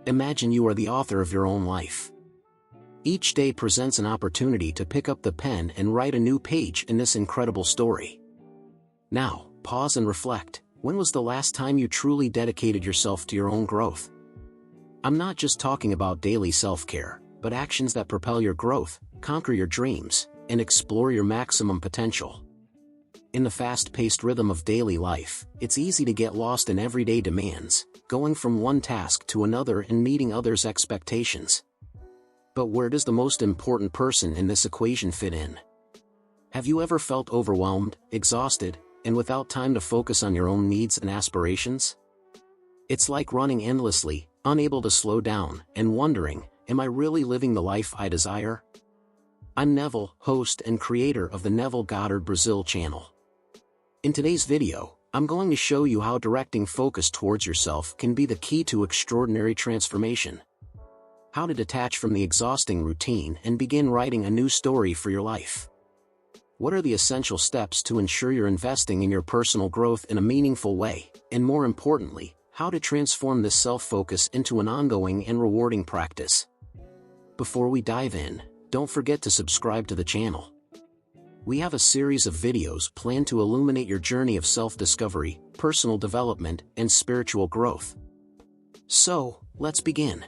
Imagine you are the author of your own life. Each day presents an opportunity to pick up the pen and write a new page in this incredible story. Now, pause and reflect. When was the last time you truly dedicated yourself to your own growth? I'm not just talking about daily self-care, but actions that propel your growth, conquer your dreams, and explore your maximum potential. In the fast-paced rhythm of daily life, it's easy to get lost in everyday demands, going from one task to another and meeting others' expectations. But where does the most important person in this equation fit in? Have you ever felt overwhelmed, exhausted, and without time to focus on your own needs and aspirations? It's like running endlessly, unable to slow down, and wondering, am I really living the life I desire? I'm Neville, host and creator of the Neville Goddard Brazil channel. In today's video, I'm going to show you how directing focus towards yourself can be the key to extraordinary transformation. How to detach from the exhausting routine and begin writing a new story for your life. What are the essential steps to ensure you're investing in your personal growth in a meaningful way, and more importantly, how to transform this self-focus into an ongoing and rewarding practice. Before we dive in, don't forget to subscribe to the channel. We have a series of videos planned to illuminate your journey of self-discovery, personal development, and spiritual growth. So, let's begin.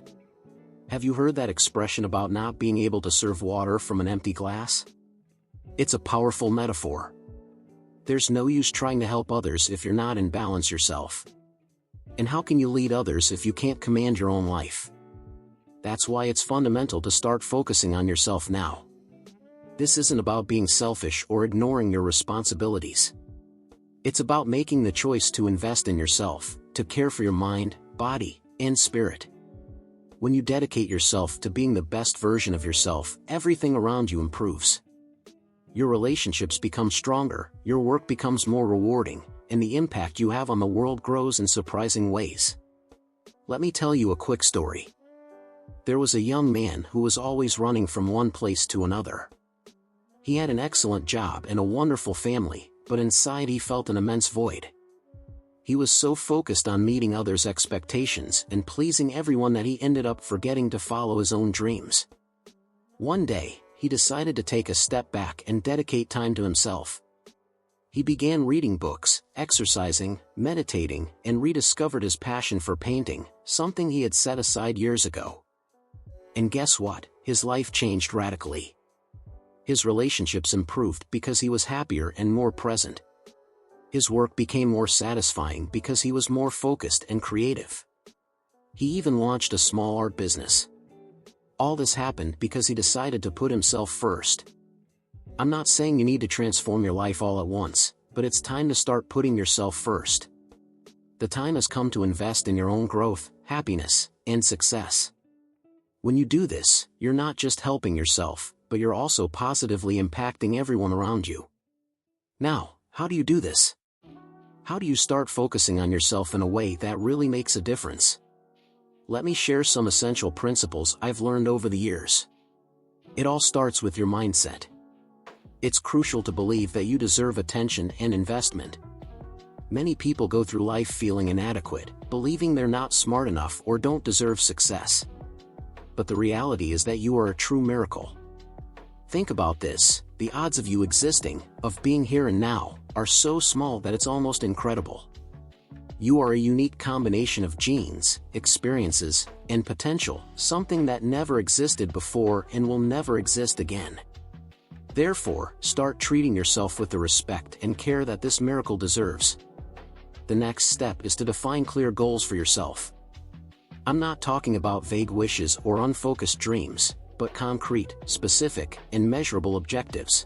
Have you heard that expression about not being able to serve water from an empty glass? It's a powerful metaphor. There's no use trying to help others if you're not in balance yourself. And how can you lead others if you can't command your own life? That's why it's fundamental to start focusing on yourself now. This isn't about being selfish or ignoring your responsibilities. It's about making the choice to invest in yourself, to care for your mind, body, and spirit. When you dedicate yourself to being the best version of yourself, everything around you improves. Your relationships become stronger, your work becomes more rewarding, and the impact you have on the world grows in surprising ways. Let me tell you a quick story. There was a young man who was always running from one place to another. He had an excellent job and a wonderful family, but inside he felt an immense void. He was so focused on meeting others' expectations and pleasing everyone that he ended up forgetting to follow his own dreams. One day, he decided to take a step back and dedicate time to himself. He began reading books, exercising, meditating, and rediscovered his passion for painting, something he had set aside years ago. And guess what? His life changed radically. His relationships improved because he was happier and more present. His work became more satisfying because he was more focused and creative. He even launched a small art business. All this happened because he decided to put himself first. I'm not saying you need to transform your life all at once, but it's time to start putting yourself first. The time has come to invest in your own growth, happiness, and success. When you do this, you're not just helping yourself, but you're also positively impacting everyone around you. Now, how do you do this? How do you start focusing on yourself in a way that really makes a difference? Let me share some essential principles I've learned over the years. It all starts with your mindset. It's crucial to believe that you deserve attention and investment. Many people go through life feeling inadequate, believing they're not smart enough or don't deserve success. But the reality is that you are a true miracle. Think about this, the odds of you existing, of being here and now, are so small that it's almost incredible. You are a unique combination of genes, experiences, and potential, something that never existed before and will never exist again. Therefore, start treating yourself with the respect and care that this miracle deserves. The next step is to define clear goals for yourself. I'm not talking about vague wishes or unfocused dreams, but concrete, specific, and measurable objectives.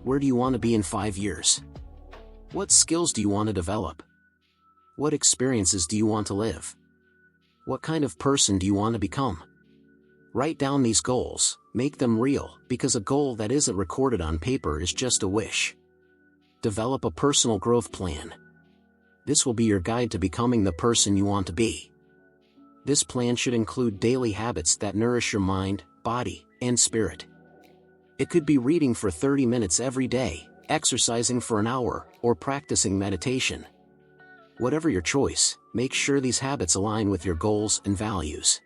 Where do you want to be in 5 years? What skills do you want to develop? What experiences do you want to live? What kind of person do you want to become? Write down these goals, make them real, because a goal that isn't recorded on paper is just a wish. Develop a personal growth plan. This will be your guide to becoming the person you want to be. This plan should include daily habits that nourish your mind, body, and spirit. It could be reading for 30 minutes every day, exercising for an hour, or practicing meditation. Whatever your choice, make sure these habits align with your goals and values.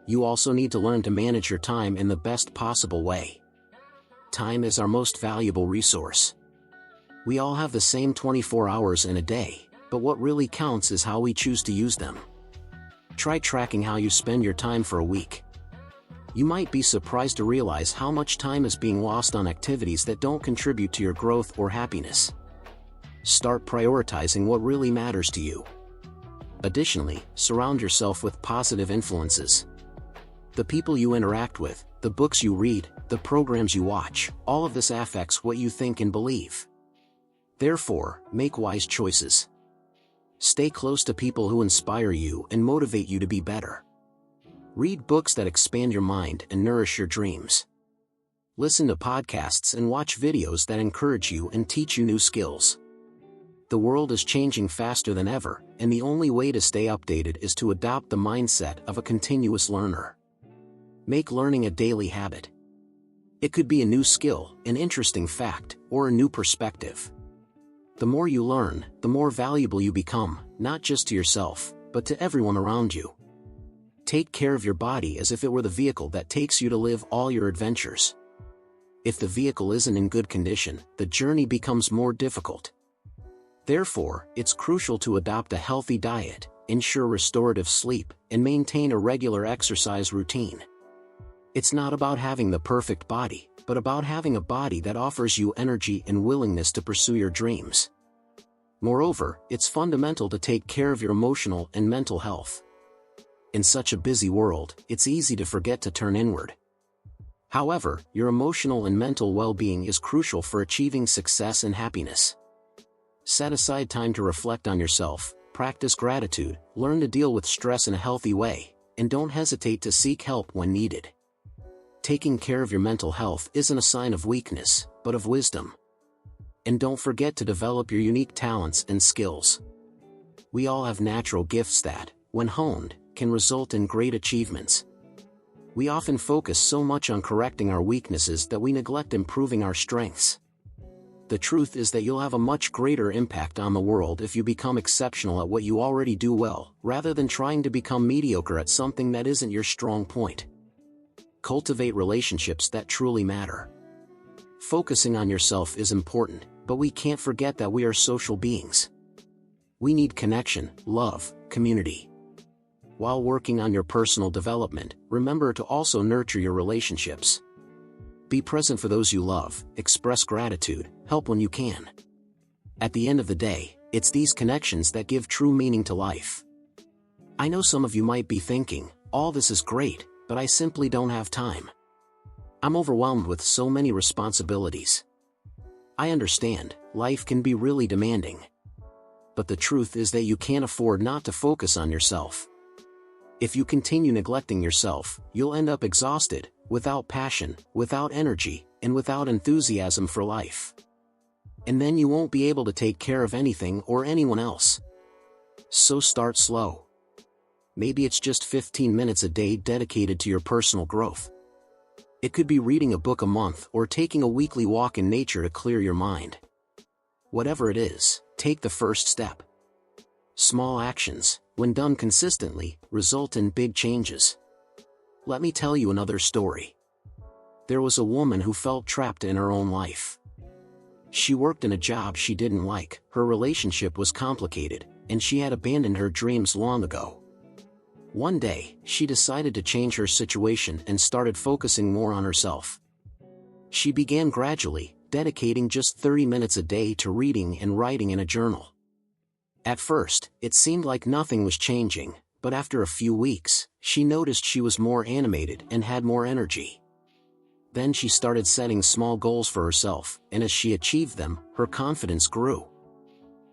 You also need to learn to manage your time in the best possible way. Time is our most valuable resource. We all have the same 24 hours in a day, but what really counts is how we choose to use them. Try tracking how you spend your time for a week. You might be surprised to realize how much time is being lost on activities that don't contribute to your growth or happiness. Start prioritizing what really matters to you. Additionally, surround yourself with positive influences. The people you interact with, the books you read, the programs you watch, all of this affects what you think and believe. Therefore, make wise choices. Stay close to people who inspire you and motivate you to be better. Read books that expand your mind and nourish your dreams. Listen to podcasts and watch videos that encourage you and teach you new skills. The world is changing faster than ever, and the only way to stay updated is to adopt the mindset of a continuous learner. Make learning a daily habit. It could be a new skill, an interesting fact, or a new perspective. The more you learn, the more valuable you become, not just to yourself, but to everyone around you. Take care of your body as if it were the vehicle that takes you to live all your adventures. If the vehicle isn't in good condition, the journey becomes more difficult. Therefore, it's crucial to adopt a healthy diet, ensure restorative sleep, and maintain a regular exercise routine. It's not about having the perfect body, but about having a body that offers you energy and willingness to pursue your dreams. Moreover, it's fundamental to take care of your emotional and mental health. In such a busy world, it's easy to forget to turn inward. However, your emotional and mental well-being is crucial for achieving success and happiness. Set aside time to reflect on yourself, practice gratitude, learn to deal with stress in a healthy way, and don't hesitate to seek help when needed. Taking care of your mental health isn't a sign of weakness, but of wisdom. And don't forget to develop your unique talents and skills. We all have natural gifts that, when honed, can result in great achievements. We often focus so much on correcting our weaknesses that we neglect improving our strengths. The truth is that you'll have a much greater impact on the world if you become exceptional at what you already do well, rather than trying to become mediocre at something that isn't your strong point. Cultivate relationships that truly matter. Focusing on yourself is important, but we can't forget that we are social beings. We need connection, love, community. While working on your personal development, remember to also nurture your relationships. Be present for those you love, express gratitude, help when you can. At the end of the day, it's these connections that give true meaning to life. I know some of you might be thinking, all this is great, but I simply don't have time. I'm overwhelmed with so many responsibilities. I understand, life can be really demanding. But the truth is that you can't afford not to focus on yourself. If you continue neglecting yourself, you'll end up exhausted, without passion, without energy, and without enthusiasm for life. And then you won't be able to take care of anything or anyone else. So start slow. Maybe it's just 15 minutes a day dedicated to your personal growth. It could be reading a book a month or taking a weekly walk in nature to clear your mind. Whatever it is, take the first step. Small actions, when done consistently, result in big changes. Let me tell you another story. There was a woman who felt trapped in her own life. She worked in a job she didn't like, her relationship was complicated, and she had abandoned her dreams long ago. One day, she decided to change her situation and started focusing more on herself. She began gradually, dedicating just 30 minutes a day to reading and writing in a journal. At first, it seemed like nothing was changing, but after a few weeks, she noticed she was more animated and had more energy. Then she started setting small goals for herself, and as she achieved them, her confidence grew.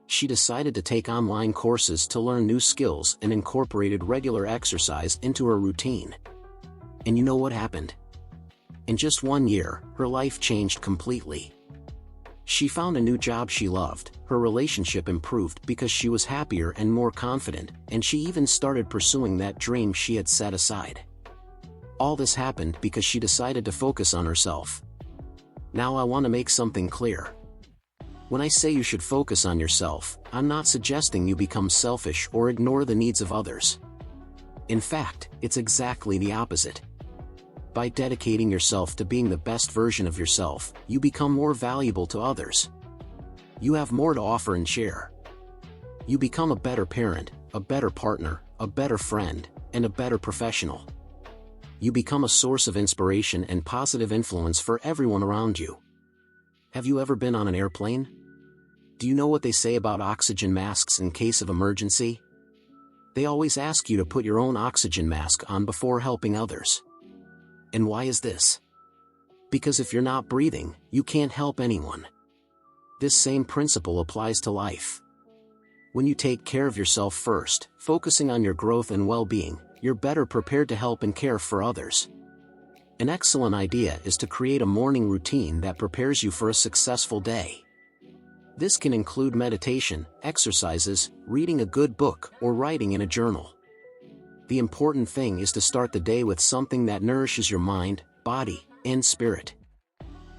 She decided to take online courses to learn new skills and incorporated regular exercise into her routine. And you know what happened? In just 1 year, her life changed completely. She found a new job she loved, her relationship improved because she was happier and more confident, and she even started pursuing that dream she had set aside. All this happened because she decided to focus on herself. Now I want to make something clear. When I say you should focus on yourself, I'm not suggesting you become selfish or ignore the needs of others. In fact, it's exactly the opposite. By dedicating yourself to being the best version of yourself, you become more valuable to others. You have more to offer and share. You become a better parent, a better partner, a better friend, and a better professional. You become a source of inspiration and positive influence for everyone around you. Have you ever been on an airplane? Do you know what they say about oxygen masks in case of emergency? They always ask you to put your own oxygen mask on before helping others. And why is this? Because if you're not breathing, you can't help anyone. This same principle applies to life. When you take care of yourself first, focusing on your growth and well-being, you're better prepared to help and care for others. An excellent idea is to create a morning routine that prepares you for a successful day. This can include meditation, exercises, reading a good book, or writing in a journal. The important thing is to start the day with something that nourishes your mind, body, and spirit.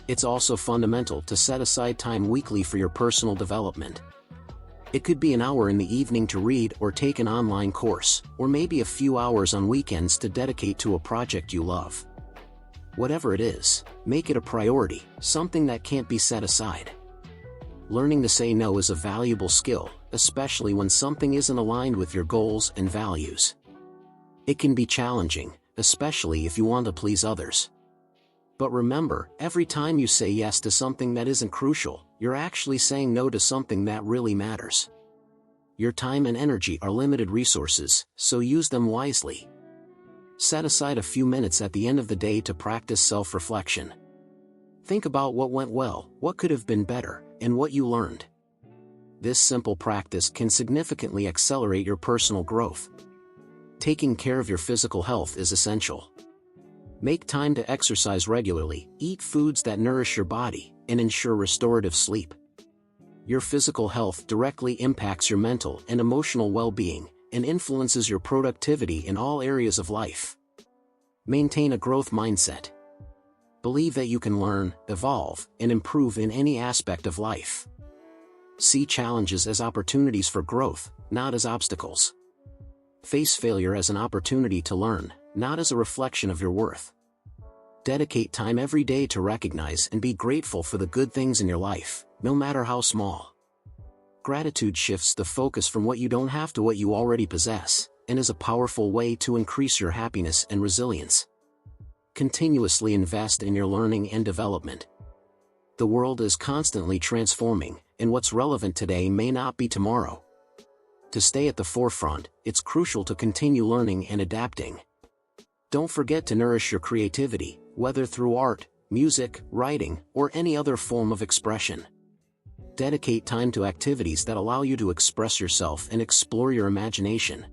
It's also fundamental to set aside time weekly for your personal development. It could be an hour in the evening to read or take an online course, or maybe a few hours on weekends to dedicate to a project you love. Whatever it is, make it a priority, something that can't be set aside. Learning to say no is a valuable skill, especially when something isn't aligned with your goals and values. It can be challenging, especially if you want to please others. But remember, every time you say yes to something that isn't crucial, you're actually saying no to something that really matters. Your time and energy are limited resources, so use them wisely. Set aside a few minutes at the end of the day to practice self-reflection. Think about what went well, what could have been better, and what you learned. This simple practice can significantly accelerate your personal growth. Taking care of your physical health is essential. Make time to exercise regularly, eat foods that nourish your body, and ensure restorative sleep. Your physical health directly impacts your mental and emotional well-being, and influences your productivity in all areas of life. Maintain a growth mindset. Believe that you can learn, evolve, and improve in any aspect of life. See challenges as opportunities for growth, not as obstacles. Face failure as an opportunity to learn, not as a reflection of your worth. Dedicate time every day to recognize and be grateful for the good things in your life, no matter how small. Gratitude shifts the focus from what you don't have to what you already possess, and is a powerful way to increase your happiness and resilience. Continuously invest in your learning and development. The world is constantly transforming, and what's relevant today may not be tomorrow. To stay at the forefront, it's crucial to continue learning and adapting. Don't forget to nourish your creativity, whether through art, music, writing, or any other form of expression. Dedicate time to activities that allow you to express yourself and explore your imagination.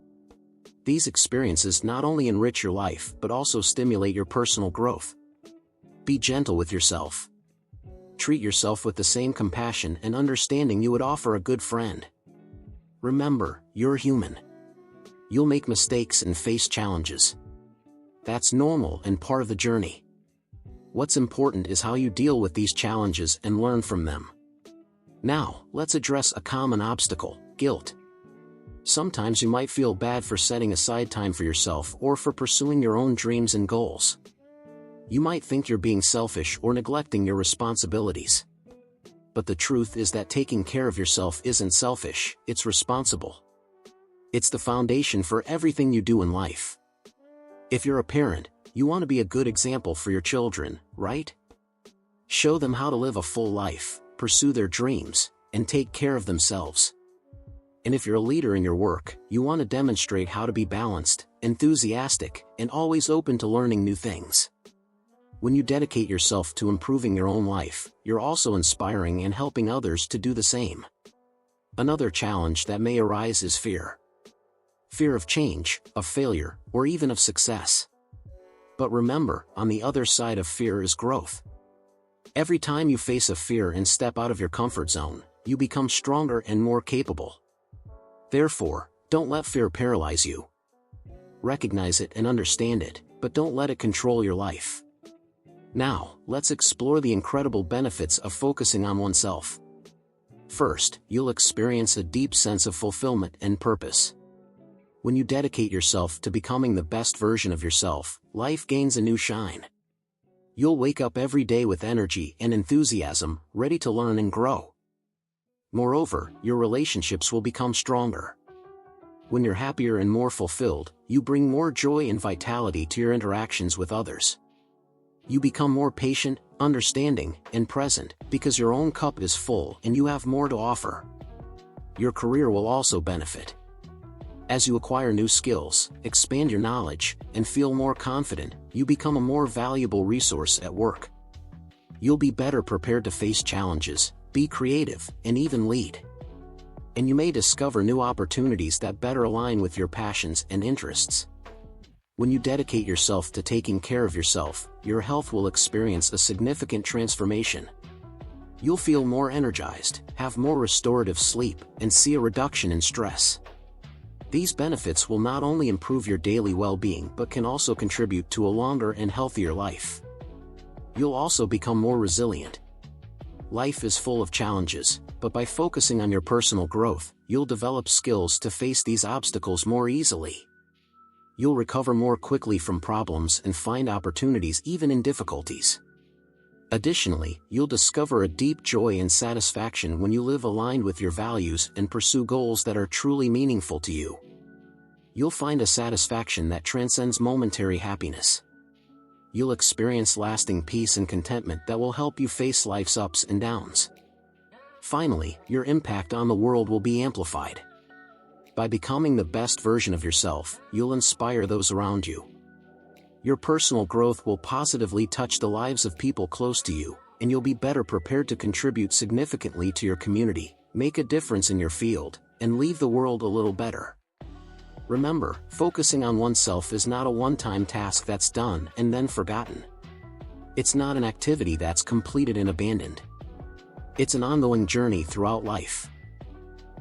These experiences not only enrich your life but also stimulate your personal growth. Be gentle with yourself. Treat yourself with the same compassion and understanding you would offer a good friend. Remember, you're human. You'll make mistakes and face challenges. That's normal and part of the journey. What's important is how you deal with these challenges and learn from them. Now, let's address a common obstacle: guilt. Sometimes you might feel bad for setting aside time for yourself or for pursuing your own dreams and goals. You might think you're being selfish or neglecting your responsibilities. But the truth is that taking care of yourself isn't selfish, it's responsible. It's the foundation for everything you do in life. If you're a parent, you want to be a good example for your children, right? Show them how to live a full life, pursue their dreams, and take care of themselves. And if you're a leader in your work, you want to demonstrate how to be balanced, enthusiastic, and always open to learning new things. When you dedicate yourself to improving your own life, you're also inspiring and helping others to do the same. Another challenge that may arise is fear. Fear of change, of failure, or even of success. But remember, on the other side of fear is growth. Every time you face a fear and step out of your comfort zone, you become stronger and more capable. Therefore, don't let fear paralyze you. Recognize it and understand it, but don't let it control your life. Now, let's explore the incredible benefits of focusing on oneself. First, you'll experience a deep sense of fulfillment and purpose. When you dedicate yourself to becoming the best version of yourself, life gains a new shine. You'll wake up every day with energy and enthusiasm, ready to learn and grow. Moreover, your relationships will become stronger. When you're happier and more fulfilled, you bring more joy and vitality to your interactions with others. You become more patient, understanding, and present, because your own cup is full and you have more to offer. Your career will also benefit. As you acquire new skills, expand your knowledge, and feel more confident, you become a more valuable resource at work. You'll be better prepared to face challenges, be creative, and even lead. And you may discover new opportunities that better align with your passions and interests. When you dedicate yourself to taking care of yourself, your health will experience a significant transformation. You'll feel more energized, have more restorative sleep, and see a reduction in stress. These benefits will not only improve your daily well-being but can also contribute to a longer and healthier life. You'll also become more resilient. Life is full of challenges, but by focusing on your personal growth, you'll develop skills to face these obstacles more easily. You'll recover more quickly from problems and find opportunities even in difficulties. Additionally, you'll discover a deep joy and satisfaction when you live aligned with your values and pursue goals that are truly meaningful to you. You'll find a satisfaction that transcends momentary happiness. You'll experience lasting peace and contentment that will help you face life's ups and downs. Finally, your impact on the world will be amplified. By becoming the best version of yourself, you'll inspire those around you. Your personal growth will positively touch the lives of people close to you, and you'll be better prepared to contribute significantly to your community, make a difference in your field, and leave the world a little better. Remember, focusing on oneself is not a one-time task that's done and then forgotten. It's not an activity that's completed and abandoned. It's an ongoing journey throughout life.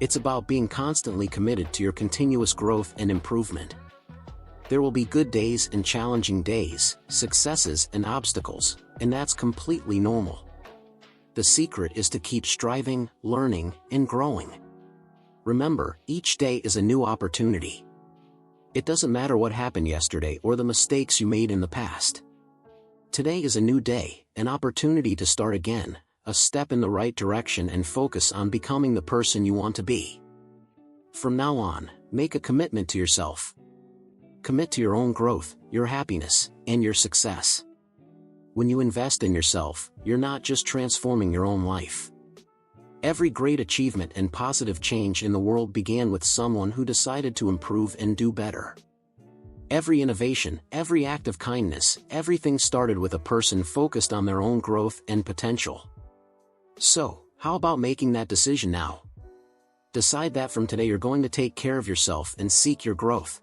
It's about being constantly committed to your continuous growth and improvement. There will be good days and challenging days, successes and obstacles, and that's completely normal. The secret is to keep striving, learning, and growing. Remember, each day is a new opportunity. It doesn't matter what happened yesterday or the mistakes you made in the past. Today is a new day, an opportunity to start again, a step in the right direction and focus on becoming the person you want to be. From now on, make a commitment to yourself. Commit to your own growth, your happiness, and your success. When you invest in yourself, you're not just transforming your own life. Every great achievement and positive change in the world began with someone who decided to improve and do better. Every innovation, every act of kindness, everything started with a person focused on their own growth and potential. So, how about making that decision now? Decide that from today you're going to take care of yourself and seek your growth.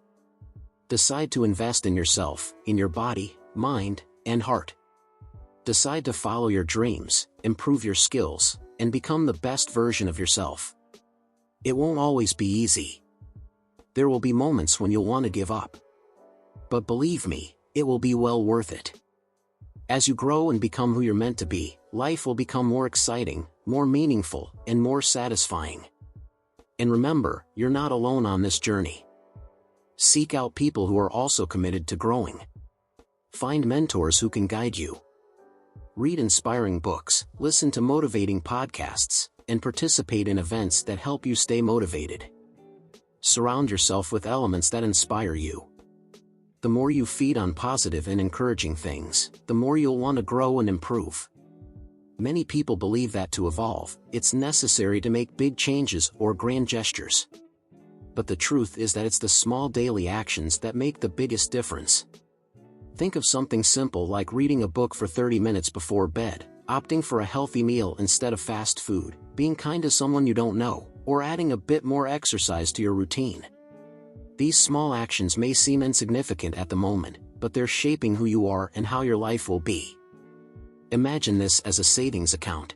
Decide to invest in yourself, in your body, mind, and heart. Decide to follow your dreams, improve your skills, and become the best version of yourself. It won't always be easy. There will be moments when you'll want to give up. But believe me, it will be well worth it. As you grow and become who you're meant to be, life will become more exciting, more meaningful, and more satisfying. And remember, you're not alone on this journey. Seek out people who are also committed to growing. Find mentors who can guide you. Read inspiring books, listen to motivating podcasts, and participate in events that help you stay motivated. Surround yourself with elements that inspire you. The more you feed on positive and encouraging things, the more you'll want to grow and improve. Many people believe that to evolve, it's necessary to make big changes or grand gestures. But the truth is that it's the small daily actions that make the biggest difference. Think of something simple like reading a book for 30 minutes before bed, opting for a healthy meal instead of fast food, being kind to someone you don't know, or adding a bit more exercise to your routine. These small actions may seem insignificant at the moment, but they're shaping who you are and how your life will be. Imagine this as a savings account.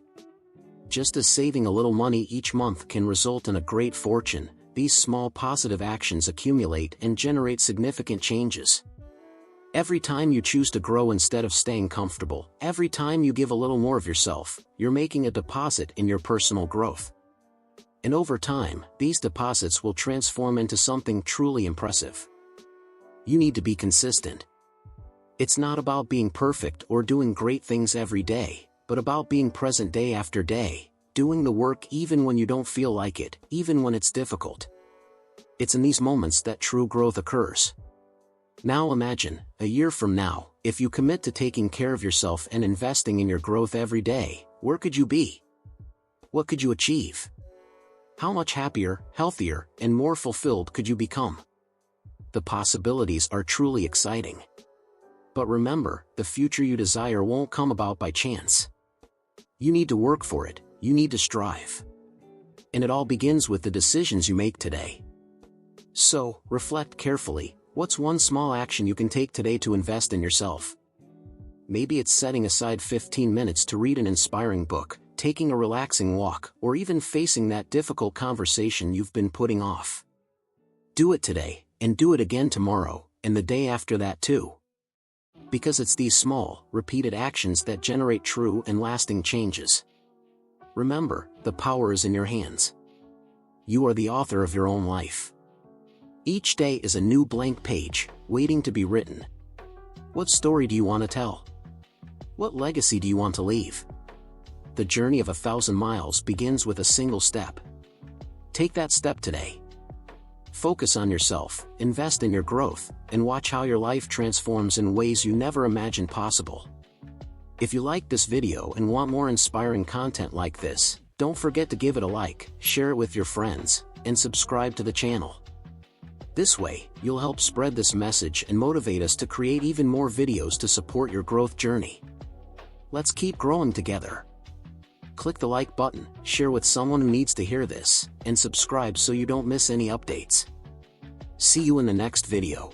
Just as saving a little money each month can result in a great fortune, these small positive actions accumulate and generate significant changes. Every time you choose to grow instead of staying comfortable, every time you give a little more of yourself, you're making a deposit in your personal growth. And over time, these deposits will transform into something truly impressive. You need to be consistent. It's not about being perfect or doing great things every day, but about being present day after day, doing the work even when you don't feel like it, even when it's difficult. It's in these moments that true growth occurs. Now imagine, a year from now, if you commit to taking care of yourself and investing in your growth every day, where could you be? What could you achieve? How much happier, healthier, and more fulfilled could you become? The possibilities are truly exciting. But remember, the future you desire won't come about by chance. You need to work for it, you need to strive. And it all begins with the decisions you make today. So, reflect carefully. What's one small action you can take today to invest in yourself? Maybe it's setting aside 15 minutes to read an inspiring book, taking a relaxing walk, or even facing that difficult conversation you've been putting off. Do it today, and do it again tomorrow, and the day after that too. Because it's these small, repeated actions that generate true and lasting changes. Remember, the power is in your hands. You are the author of your own life. Each day is a new blank page, waiting to be written. What story do you want to tell? What legacy do you want to leave? The journey of 1,000 miles begins with a single step. Take that step today. Focus on yourself, invest in your growth, and watch how your life transforms in ways you never imagined possible. If you like this video and want more inspiring content like this, don't forget to give it a like, share it with your friends, and subscribe to the channel. This way, you'll help spread this message and motivate us to create even more videos to support your growth journey. Let's keep growing together. Click the like button, share with someone who needs to hear this, and subscribe so you don't miss any updates. See you in the next video.